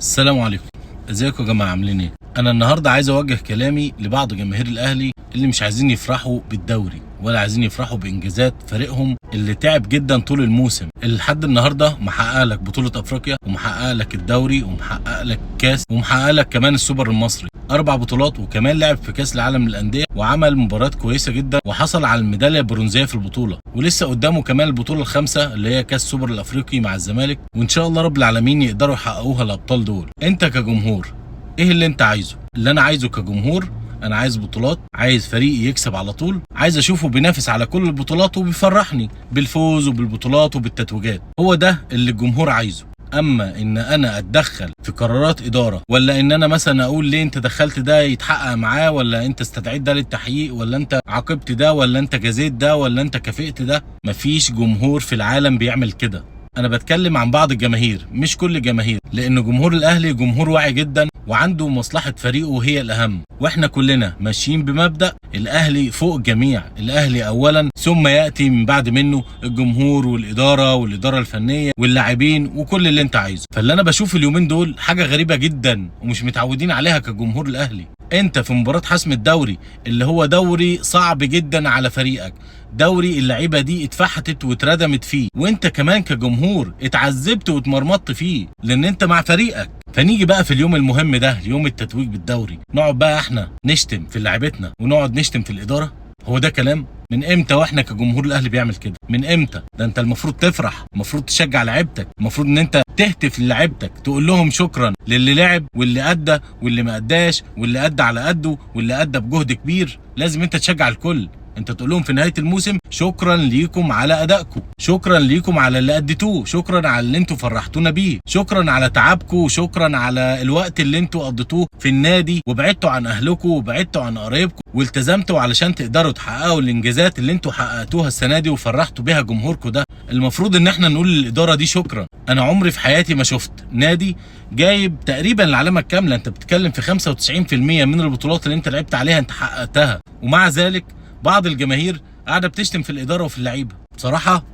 السلام عليكم. ازيكم يا جماعه، عاملين ايه؟ انا النهارده عايز اوجه كلامي لبعض جماهير الاهلي اللي مش عايزين يفرحوا بالدوري ولا عايزين يفرحوا بانجازات فريقهم اللي تعب جدا طول الموسم، اللي لحد النهارده محقق لك بطوله افريقيا ومحقق لك الدوري ومحقق لك كاس ومحقق لك كمان السوبر المصري، 4 بطولات، وكمان لعب في كاس العالم للانديه وعمل مباريات كويسه جدا وحصل على الميداليه البرونزيه في البطوله، ولسه قدامه كمان البطوله الخامسه اللي هي كاس السوبر الافريقي مع الزمالك، وان شاء الله رب العالمين يقدروا يحققوها الابطال دول. انت كجمهور ايه اللي انت عايزه؟ اللي انا عايزه كجمهور، انا عايز بطولات، عايز فريق يكسب على طول، عايز اشوفه بينافس على كل البطولات وبيفرحني بالفوز وبالبطولات وبالتتويجات، هو ده اللي الجمهور عايزه. اما ان انا اتدخل في قرارات اداره، ولا ان انا مثلا اقول ليه انت دخلت ده يتحقق معاه، ولا انت استدعيت ده للتحقيق، ولا انت عاقبت ده، ولا انت جازيت ده، ولا انت كافئت ده، مفيش جمهور في العالم بيعمل كده. انا بتكلم عن بعض الجماهير مش كل الجماهير، لان جمهور الاهلي جمهور واعي جدا وعنده مصلحه فريقه هي الاهم، واحنا كلنا ماشيين بمبدا الاهلي فوق الجميع، الاهلي اولا ثم ياتي من بعد منه الجمهور والاداره الفنيه واللاعبين وكل اللي انت عايزه. فاللي انا بشوف اليومين دول حاجه غريبه جدا ومش متعودين عليها كجمهور الاهلي. انت في مباراه حسم الدوري اللي هو دوري صعب جدا على فريقك، دوري اللعيبه دي اتفحتت واتردمت فيه، وانت كمان كجمهور اتعذبت واتمرمطت فيه لان انت مع فريقك، فنيجي بقى في اليوم المهم ده يوم التتويج بالدوري نقعد بقى احنا نشتم في لعيبتنا ونقعد نشتم في الاداره؟ هو ده كلام؟ من امتى واحنا كجمهور الاهلي بيعمل كده؟ من امتى؟ ده انت المفروض تفرح، المفروض تشجع لعيبتك، المفروض ان انت تهتف للعيبتك تقول لهم شكرا للي لعب واللي ادى واللي ما اداش واللي ادى على قده واللي ادى بجهد كبير. لازم انت تشجع الكل، انت تقول لهم في نهايه الموسم شكرا ليكم على ادائكم، شكرا ليكم على اللي اديتوه، شكرا على اللي انتوا فرحتونا بيه، شكرا على تعبكم، وشكرا على الوقت اللي انتوا قضيتوه في النادي وبعدتوا عن اهلكم وبعدتوا عن قرايبكم والتزمتوا علشان تقدروا تحققوا الانجازات اللي انتوا حققتوها السنه دي وفرحتوا بيها جمهوركم. ده المفروض ان احنا نقول للاداره دي شكرا. انا عمري في حياتي ما شفت نادي جايب تقريبا العلامه الكامله، انت بتتكلم في 95% من البطولات اللي انت لعبت عليها انت حققتها، ومع ذلك بعض الجماهير قاعده بتشتم في الاداره وفي اللعيبه. بصراحه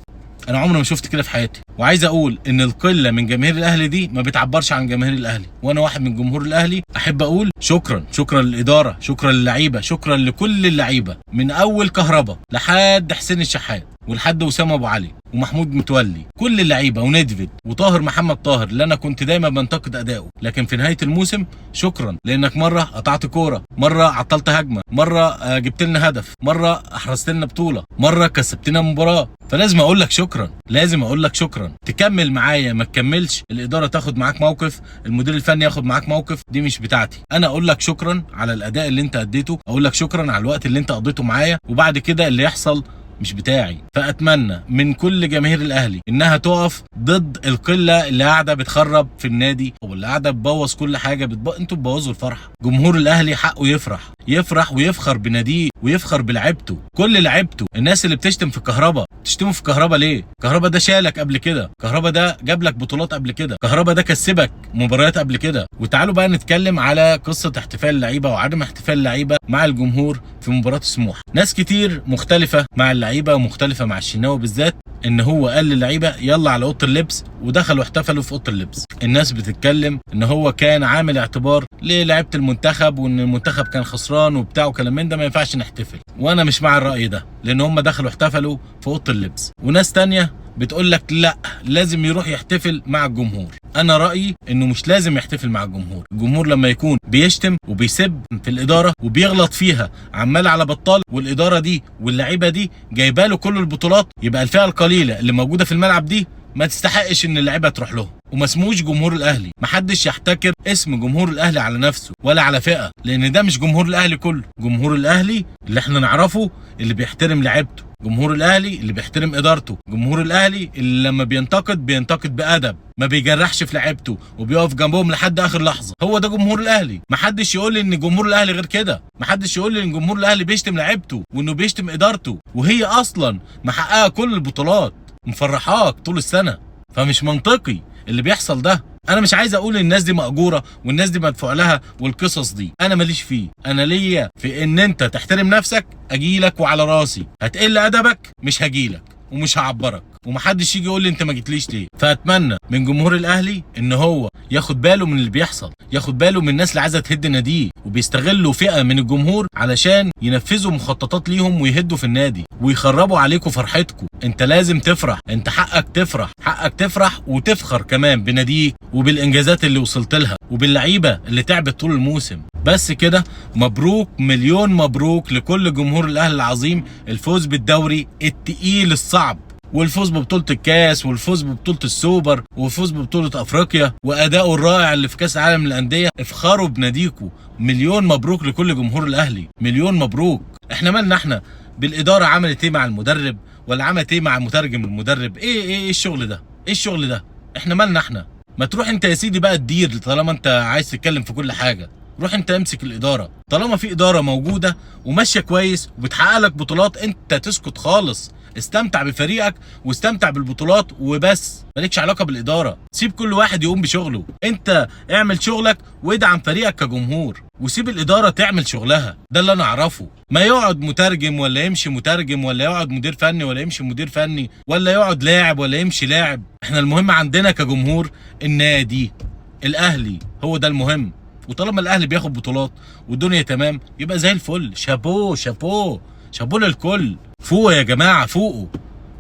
انا عمري ما شفت كده في حياتي، وعايز اقول ان القله من جماهير الاهلي دي ما بتعبرش عن جماهير الاهلي، وانا واحد من جمهور الاهلي احب اقول شكرا للاداره، شكرا للعيبه، شكرا لكل اللعيبه من اول كهربا لحد حسين الشحات ولحد اسامه ابو علي ومحمود متولي، كل اللعيبه وندفد وطاهر محمد طاهر اللي انا كنت دايما بنتقد اداؤه، لكن في نهايه الموسم شكرا لانك مره قطعت كوره، مره عطلت هجمه، مره جبت لنا هدف، مره احرزت لنا بطوله، مره كسبتنا مباراه. فلازم اقول لك شكرا، لازم اقول لك شكرا. تكمل معايا ما تكملش، الاداره تاخد معاك موقف، المدير الفني ياخد معاك موقف، دي مش بتاعتي. انا اقول لك شكرا على الاداء اللي انت اديته، اقول لك شكرا على الوقت اللي انت قضيته معايا، وبعد كده اللي يحصل مش بتاعي. فاتمنى من كل جماهير الاهلي انها تقف ضد القله اللي قاعده بتخرب في النادي واللي قاعده بتبوظ كل حاجه انتوا بتبوظوا الفرحه. جمهور الاهلي حقه يفرح ويفخر بناديه ويفخر بلعبته، كل لعبته. الناس اللي بتشتم في كهربا، تشتموا في كهربا ليه؟ كهربا ده شالك قبل كده، كهربا ده جاب لك بطولات قبل كده، كهربا ده كسبك مباريات قبل كده. وتعالوا بقى نتكلم على قصه احتفال اللعيبه وعدم احتفال اللعيبه مع الجمهور في مباراه سموحه. ناس كتير مختلفه مع اللعيبه ومختلفه مع الشناوي بالذات، ان هو قال للعيبه يلا على اوضه اللبس ودخلوا احتفلوا في اوضه اللبس. الناس بتتكلم ان هو كان عامل اعتبار للاعيبه المنتخب وان المنتخب كان خسران وبتاع وكلام من ده، ما ينفعش نحتفل، وانا مش مع الراي ده لان هم دخلوا احتفلوا في اوضه اللبس. وناس تانية بتقول لك لا لازم يروح يحتفل مع الجمهور. انا رايي انه مش لازم يحتفل مع الجمهور. الجمهور لما يكون بيشتم وبيسب في الاداره وبيغلط فيها عمال على بطال، والاداره دي واللعيبه دي جايبه له كل البطولات، يبقى الفئه القليله اللي موجوده في الملعب دي ما تستحقش ان اللعيبه تروح له، وما اسموش جمهور الاهلي. محدش يحتكر اسم جمهور الاهلي على نفسه ولا على فئه، لان ده مش جمهور الاهلي كله. جمهور الاهلي اللي احنا نعرفه اللي بيحترم لعيبته، جمهور الاهلي اللي بيحترم ادارته، جمهور الاهلي اللي لما بينتقد بادب، ما بيجرحش في لعيبته وبيقف جنبهم لحد اخر لحظه. هو ده جمهور الاهلي. محدش يقول لي ان جمهور الاهلي غير كده، محدش يقول لي ان جمهور الاهلي بيشتم لعيبته وانه بيشتم ادارته وهي اصلا محققه كل البطولات مفرحاك طول السنه. فمش منطقي اللي بيحصل ده. انا مش عايز اقول الناس دي مأجوره والناس دي مدفوع لها والقصص دي، انا ماليش فيه. انا ليا في ان انت تحترم نفسك اجيلك وعلى راسي، هتقل ادبك مش هجيلك ومش هعبرك. ومحدش يجي يقول لي انت ما جيتليش ليه. فاتمنى من جمهور الاهلي ان هو ياخد باله من اللي بيحصل، ياخد باله من الناس اللي عايزه تهد ناديه وبيستغلوا فئه من الجمهور علشان ينفذوا مخططات ليهم ويهدوا في النادي ويخربوا عليكم فرحتكم. انت لازم تفرح، انت حقك تفرح، حقك تفرح وتفخر كمان بناديك وبالانجازات اللي وصلت لها وباللعيبه اللي تعبت طول الموسم. بس كده، مبروك مليون مبروك لكل جمهور الاهلي العظيم الفوز بالدوري التقيل الصعب، والفوز ببطولة الكاس، والفوز ببطولة السوبر، والفوز ببطولة افريقيا، واداؤه الرائع اللي في كاس العالم للانديه. افخروا بناديكم. مليون مبروك لكل جمهور الاهلي، مليون مبروك. احنا مالنا احنا بالاداره عملت ايه مع المدرب ولا عملت ايه مع مترجم المدرب؟ ايه الشغل ده؟ ايه الشغل ده؟ احنا مالنا احنا؟ ما تروح انت يا سيدي بقى تدير، طالما انت عايز تتكلم في كل حاجه. روح انت امسك الاداره، طالما في اداره موجوده وماشيه كويس وبتحقق لك بطولات انت تسكت خالص. استمتع بفريقك واستمتع بالبطولات وبس، مالكش علاقه بالاداره. سيب كل واحد يقوم بشغله، انت اعمل شغلك وادعم فريقك كجمهور، وسيب الاداره تعمل شغلها. ده اللي انا اعرفه. ما يقعد مترجم ولا يمشي مترجم، ولا يقعد مدير فني ولا يمشي مدير فني، ولا يقعد لاعب ولا يمشي لاعب. احنا المهم عندنا كجمهور النادي الاهلي، هو ده المهم. وطالما الاهلي بياخد بطولات والدنيا تمام يبقى زي الفل. شابوه شابوه شابوه للكل. فوقوا يا جماعه، فوقوا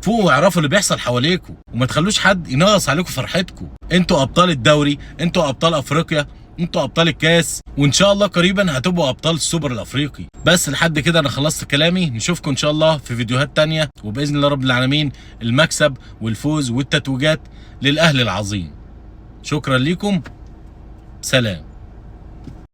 فوقوا واعرفوا اللي بيحصل حواليكم، وما تخلوش حد ينغص عليكم فرحتكم. انتوا ابطال الدوري، انتوا ابطال افريقيا، انتوا ابطال الكاس، وان شاء الله قريبا هتبقوا ابطال السوبر الافريقي. بس لحد كده انا خلصت كلامي. نشوفكم ان شاء الله في فيديوهات تانية، وباذن الله رب العالمين المكسب والفوز والتتويجات للاهلي العظيم. شكرا ليكم، سلام.